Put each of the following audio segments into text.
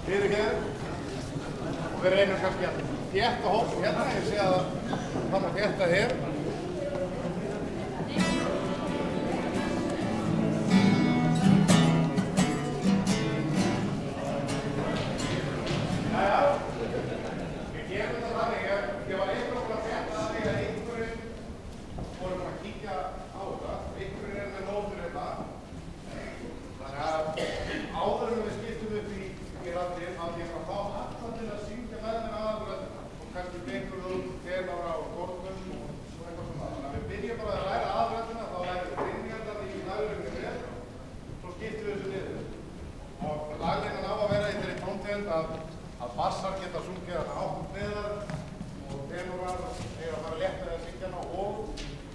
Fyrirgeðu. Og við reynum kannski að þétta hóp hérna, ég sé að það má þétta hér. Að bassar geta sungið að áttum neðar og tenorar eiga að fara létt með að syngja hana og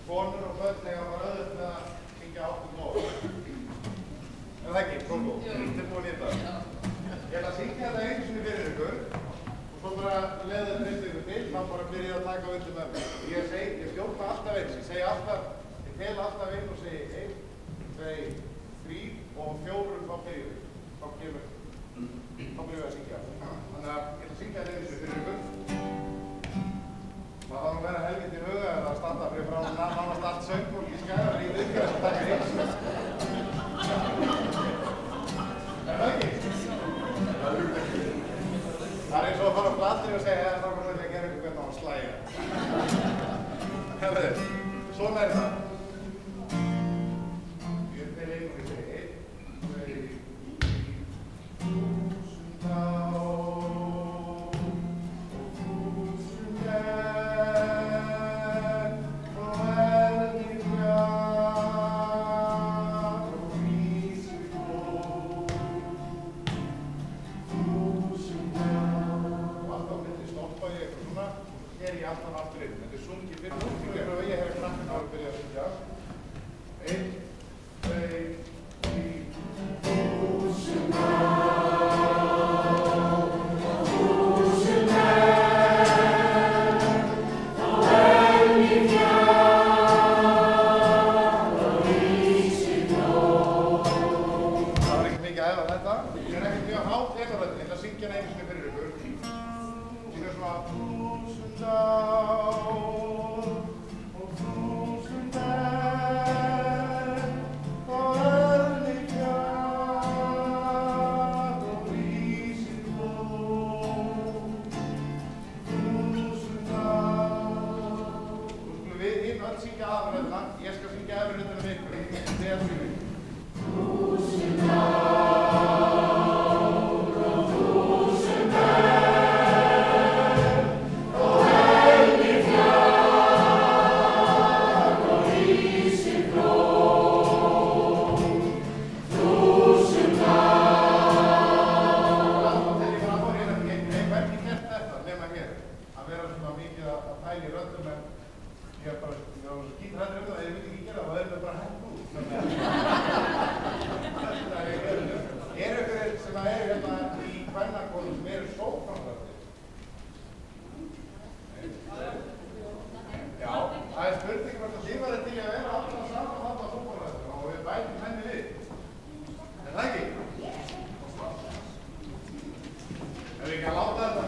konur og börn eiga að fara auðvitað með að syngja áttum nóg. Er það ekki? Kongo? Tilbúin í þetta? Ég ætla að syngja þetta einu sinni fyrir ykkur og svo bara leiðið treystu ykkur til, þá bara byrja að taka undir með mér. Ég stjórna alltaf eins, ég segi alltaf, ég tel alltaf inn og segi 1, 2, 3 og 4 þá byrjum við. Þá byrjum við að syngja. Þannig að ég ætla að syngja þetta einu sinni fyrir ykkur. Það þarf að vera helviti í huga eða að standa fyrir frá nánast allt söngfólk í Skagafirði í viðgerð að taka eins. Er það ekki? Það er eins og að fara á Flateyri og segja þá komum við að gera ykkur hvernig á að slæja. Herðu, svona er það. Ég tel einu og ég segi 1, 2, 3, 1000 aftur inn. Þetta er sungið fyrir nútíma og ég hef krakkinn á að byrja að syngja. 1, 2, 3, 1000 Ég skal syngja efri hlutan um ykkur. Þið að syngja. 1000 ár og 1000 og helgi fjall og rísi blóm. 1000 ár. Alltaf þegar ég var að fóra hérna, ég hef ekki gert þetta nema hér. Að vera svona mikið að pæla í röddum en ég hef bara skítrættur um það, ef ég myndi ekki gera það, þá erum við bara hægt út. Eru ykkur sem eru hérna í kvennakonum sem eru sóframrættir? Já, það er spurning hvort að þið væri til að vera alltaf saman alltaf sóframrættir og við bætum henni við. Er það ekki? Ef við ekki að láta þetta